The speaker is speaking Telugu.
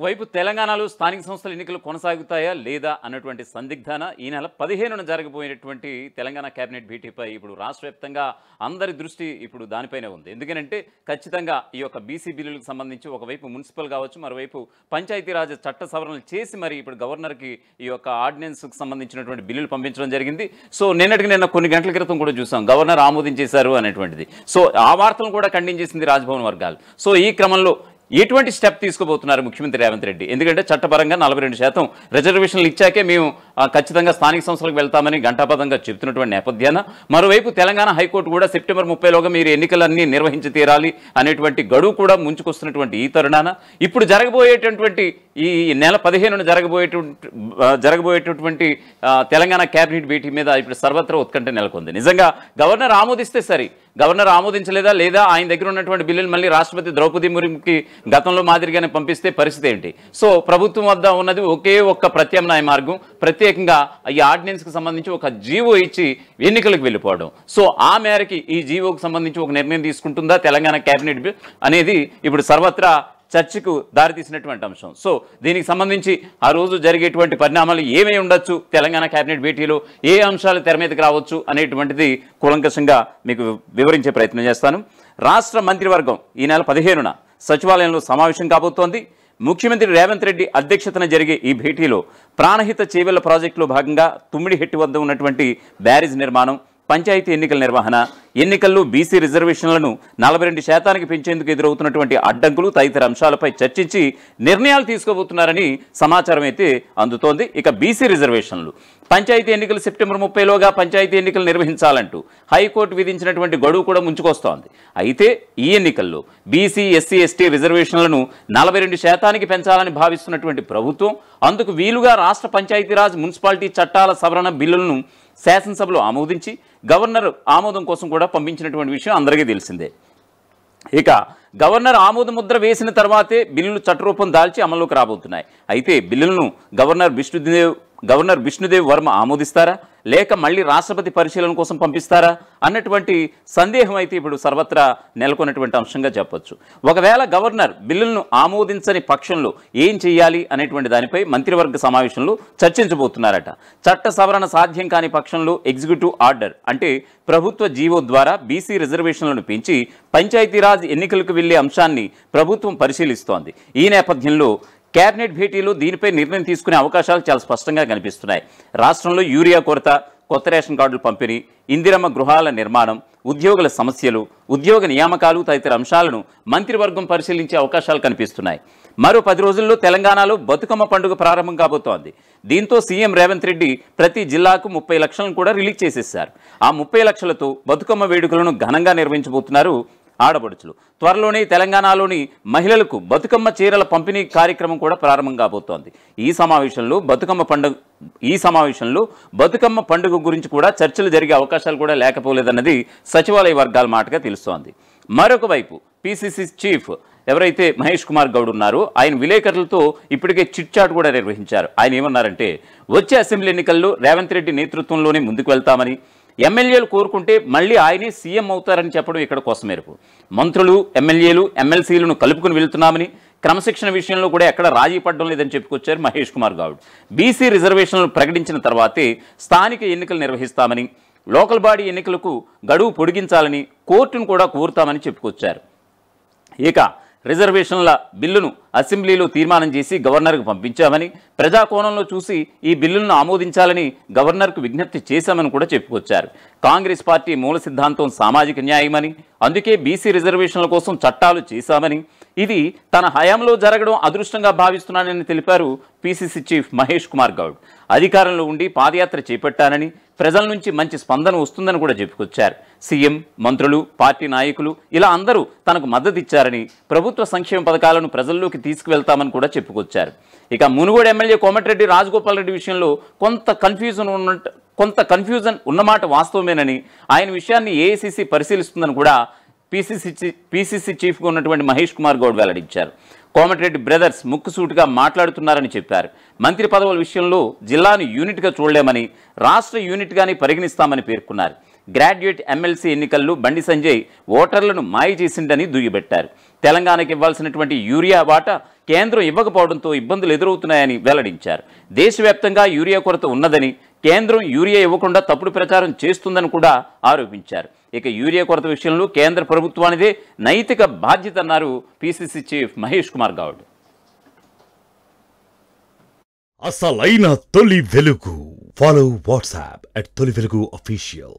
ఒకవైపు తెలంగాణలో స్థానిక సంస్థల ఎన్నికలు కొనసాగుతాయా లేదా అన్నటువంటి సందిగ్ధాన ఈ నెల 15న జరగబోయేటటువంటి తెలంగాణ కేబినెట్ భేటీపై ఇప్పుడు రాష్ట్ర వ్యాప్తంగా అందరి దృష్టి ఇప్పుడు దానిపైనే ఉంది. ఎందుకంటే ఖచ్చితంగా ఈ యొక్క బీసీ బిల్లులకు సంబంధించి ఒకవైపు మున్సిపల్ కావచ్చు, మరోవైపు పంచాయతీరాజ్ చట్ట సవరణలు చేసి మరి ఇప్పుడు గవర్నర్కి ఈ యొక్క ఆర్డినెన్స్కి సంబంధించినటువంటి బిల్లులు పంపించడం జరిగింది. సో నిన్న కొన్ని గంటల క్రితం కూడా చూసాం గవర్నర్ ఆమోదించేశారు అనేటువంటిది. సో ఆ వార్తలను కూడా ఖండించేసింది రాజ్భవన్ వర్గాలు. సో ఈ క్రమంలో ఎటువంటి స్టెప్ తీసుకోబోతున్నారు ముఖ్యమంత్రి రేవంత్ రెడ్డి? ఎందుకంటే చట్టపరంగా 42% రిజర్వేషన్లు ఇచ్చాకే మేము ఖచ్చితంగా స్థానిక సంస్థలకు వెళ్తామని ఘంటాపథంగా చెబుతున్నటువంటి నేపథ్యాన మరోవైపు తెలంగాణ హైకోర్టు కూడా సెప్టెంబర్ 30లోగా మీరు ఎన్నికలన్నీ నిర్వహించి తీరాలి అనేటువంటి గడువు కూడా ముంచుకొస్తున్నటువంటి ఈ తరుణాన ఇప్పుడు జరగబోయేటటువంటి ఈ నెల 15న జరగబోయేటటువంటి తెలంగాణ కేబినెట్ భేటీ మీద ఇప్పుడు సర్వత్రా ఉత్కంఠ నెలకొంది. నిజంగా గవర్నర్ ఆమోదిస్తే సరే, గవర్నర్ ఆమోదించలేదా లేదా ఆయన దగ్గర ఉన్నటువంటి బిల్లులు మళ్ళీ రాష్ట్రపతి ద్రౌపది ముర్ముకి గతంలో మాదిరిగానే పంపిస్తే పరిస్థితి ఏంటి? సో ప్రభుత్వం వద్ద ఉన్నది ఒకే ఒక్క ప్రత్యామ్నాయ మార్గం, ప్రత్యేకంగా ఈ ఆర్డినెన్స్కి సంబంధించి ఒక జీవో ఇచ్చి ఎన్నికలకు వెళ్ళిపోవడం. సో ఆ మేరకి ఈ జీవోకి సంబంధించి ఒక నిర్ణయం తీసుకుంటుందా తెలంగాణ కేబినెట్ అనేది ఇప్పుడు సర్వత్రా చర్చకు దారితీసినటువంటి అంశం. సో దీనికి సంబంధించి ఆ రోజు జరిగేటువంటి పరిణామాలు ఏమై ఉండొచ్చు, తెలంగాణ కేబినెట్ భేటీలో ఏ అంశాలు తెర మీదకి రావచ్చు అనేటువంటిది కూలంకషంగా మీకు వివరించే ప్రయత్నం చేస్తాను. రాష్ట్ర మంత్రివర్గం ఈ నెల 15న సచివాలయంలో సమావేశం కాబోతోంది. ముఖ్యమంత్రి రేవంత్ రెడ్డి అధ్యక్షతన జరిగే ఈ భేటీలో ప్రాణహిత చేవెళ్ల ప్రాజెక్టులో భాగంగా తుమ్మిడిహెట్టి వద్ద ఉన్నటువంటి బ్యారేజ్ నిర్మాణం, పంచాయతీ ఎన్నికల నిర్వహణ, ఎన్నికల్లో బీసీ రిజర్వేషన్లను 42% పెంచేందుకు ఎదురవుతున్నటువంటి అడ్డంకులు తదితర అంశాలపై చర్చించి నిర్ణయాలు తీసుకోబోతున్నారని సమాచారం అయితే అందుతోంది. ఇక బీసీ రిజర్వేషన్లు, పంచాయతీ ఎన్నికలు సెప్టెంబర్ 30లోగా పంచాయతీ ఎన్నికలు నిర్వహించాలంటూ హైకోర్టు విధించినటువంటి గడువు కూడా ముంచుకొస్తోంది. అయితే ఈ ఎన్నికల్లో బీసీ, ఎస్సీ, ఎస్టీ రిజర్వేషన్లను 42% పెంచాలని భావిస్తున్నటువంటి ప్రభుత్వం అందుకు వీలుగా రాష్ట్ర పంచాయతీరాజ్, మున్సిపాలిటీ చట్టాల సవరణ బిల్లులను శాసనసభలో ఆమోదించి గవర్నర్ ఆమోదం కోసం కూడా పంపించినటువంటి విషయం అందరికీ తెలిసిందే. ఇక గవర్నర్ ఆమోద ముద్ర వేసిన తర్వాతే బిల్లులు చట్టరూపం దాల్చి అమల్లోకి రాబోతున్నాయి. అయితే బిల్లులను గవర్నర్ విష్ణుదేవ్ వర్మ ఆమోదిస్తారా లేక మళ్ళీ రాష్ట్రపతి పరిశీలన కోసం పంపిస్తారా అన్నటువంటి సందేహం అయితే ఇప్పుడు సర్వత్రా నెలకొన్నటువంటి అంశంగా చెప్పొచ్చు. ఒకవేళ గవర్నర్ బిల్లులను ఆమోదించని పక్షంలో ఏం చేయాలి అనేటువంటి దానిపై మంత్రివర్గ సమావేశంలో చర్చించబోతున్నారట. చట్ట సవరణ సాధ్యం కాని పక్షంలో ఎగ్జిక్యూటివ్ ఆర్డర్ అంటే ప్రభుత్వ జీవో ద్వారా బీసీ రిజర్వేషన్లను పెంచి పంచాయతీరాజ్ ఎన్నికలకు వెళ్లే అంశాన్ని ప్రభుత్వం పరిశీలిస్తోంది. ఈ నేపథ్యంలో కేబినెట్ భేటీలో దీనిపై నిర్ణయం తీసుకునే అవకాశాలు చాలా స్పష్టంగా కనిపిస్తున్నాయి. రాష్ట్రంలో యూరియా కొరత, కొత్త రేషన్ కార్డుల పంపిణీ, ఇందిరమ్మ గృహాల నిర్మాణం, ఉద్యోగుల సమస్యలు, ఉద్యోగ నియామకాలు తదితర అంశాలను మంత్రివర్గం పరిశీలించే అవకాశాలు కనిపిస్తున్నాయి. మరో 10 రోజుల్లో తెలంగాణలో బతుకమ్మ పండుగ ప్రారంభం కాబోతోంది. దీంతో సీఎం రేవంత్ రెడ్డి ప్రతి జిల్లాకు 30 లక్షలను కూడా రిలీజ్ చేసేశారు. ఆ 30 లక్షలతో బతుకమ్మ వేడుకలను ఘనంగా నిర్వహించబోతున్నారు ఆడపడుచులు. త్వరలోనే తెలంగాణలోని మహిళలకు బతుకమ్మ చీరల పంపిణీ కార్యక్రమం కూడా ప్రారంభం కాబోతోంది. ఈ సమావేశంలో బతుకమ్మ పండుగ గురించి కూడా చర్చలు జరిగే అవకాశాలు కూడా లేకపోలేదన్నది సచివాలయ వర్గాల మాటగా తెలుస్తోంది. మరొక వైపు పిసిసి చీఫ్ ఎవరైతే మహేష్ కుమార్ గౌడ్ ఉన్నారో ఆయన విలేకరులతో ఇప్పటికే చిట్ చాట్ కూడా నిర్వహించారు. ఆయన ఏమన్నారంటే వచ్చే అసెంబ్లీ ఎన్నికల్లో రేవంత్ రెడ్డి నేతృత్వంలోనే ముందుకు వెళ్తామని, ఎమ్మెల్యేలు కోరుకుంటే మళ్ళీ ఆయనే సీఎం అవుతారని చెప్పడం ఇక్కడ కోసమేరకు. మంత్రులు, ఎమ్మెల్యేలు, ఎమ్మెల్సీలను కలుపుకుని వెళ్తున్నామని, క్రమశిక్షణ విషయంలో కూడా ఎక్కడ రాజీ పడడం లేదని చెప్పుకొచ్చారు మహేష్ కుమార్ గౌడ్. బీసీ రిజర్వేషన్లు ప్రకటించిన తర్వాతే స్థానిక ఎన్నికలు నిర్వహిస్తామని, లోకల్ బాడీ ఎన్నికలకు గడువు పొడిగించాలని కోర్టును కూడా కోరుతామని చెప్పుకొచ్చారు. ఇక రిజర్వేషన్ల బిల్లును అసెంబ్లీలో తీర్మానం చేసి గవర్నర్కు పంపించామని, ప్రజాకోణంలో చూసి ఈ బిల్లులను ఆమోదించాలని గవర్నర్కు విజ్ఞప్తి చేశామని కూడా చెప్పుకొచ్చారు. కాంగ్రెస్ పార్టీ మూల సిద్ధాంతం సామాజిక న్యాయమని, అందుకే బీసీ రిజర్వేషన్ల కోసం చట్టాలు చేశామని, ఇది తన హయాంలో జరగడం అదృష్టంగా భావిస్తున్నానని తెలిపారు పిసిసి చీఫ్ మహేష్ కుమార్ గౌడ్. అధికారంలో ఉండి పాదయాత్ర చేపట్టానని, ప్రజల నుంచి మంచి స్పందన వస్తుందని కూడా చెప్పుకొచ్చారు. సీఎం, మంత్రులు, పార్టీ నాయకులు ఇలా అందరూ తనకు మద్దతు ఇచ్చారని, ప్రభుత్వ సంక్షేమ పథకాలను ప్రజల్లోకి తీసుకువెళ్తామని కూడా చెప్పుకొచ్చారు. ఇక మునుగోడు ఎమ్మెల్యే కోమటిరెడ్డి రాజగోపాల్ రెడ్డి విషయంలో కొంత కన్ఫ్యూజన్ ఉన్నమాట వాస్తవమేనని, ఆయన విషయాన్ని ఏఐసీసీ పరిశీలిస్తుందని కూడా పిసిసి చీఫ్గా ఉన్నటువంటి మహేష్ కుమార్ గౌడ్ వెల్లడించారు. కోమటిరెడ్డి బ్రదర్స్ ముక్కుసూటిగా మాట్లాడుతున్నారని చెప్పారు. మంత్రి పదవుల విషయంలో జిల్లాను యూనిట్గా చూడలేమని, రాష్ట్ర యూనిట్గానే పరిగణిస్తామని పేర్కొన్నారు. గ్రాడ్యుయేట్ ఎమ్మెల్సీ ఎన్నికల్లో బండి సంజయ్ ఓటర్లను మాయ చేసిందని దుయ్యబెట్టారు. తెలంగాణకి ఇవ్వాల్సినటువంటి యూరియా వాటా కేంద్రం ఇవ్వకపోవడంతో ఇబ్బందులు ఎదురవుతున్నాయని వెల్లడించారు. దేశవ్యాప్తంగా యూరియా కొరత ఉన్నదని, కేంద్రం యూరియా ఇవ్వకుండా తప్పుడు ప్రచారం చేస్తుందని కూడా ఆరోపించారు. ఇక యూరియా కొరత విషయంలో కేంద్ర ప్రభుత్వానిదే నైతిక బాధ్యత అన్నారు పిసిసి చీఫ్ మహేష్ కుమార్ గౌడ్. అసలైన తొలి వెలుగు. ఫాలో వాట్సాప్ @తొలి వెలుగు official.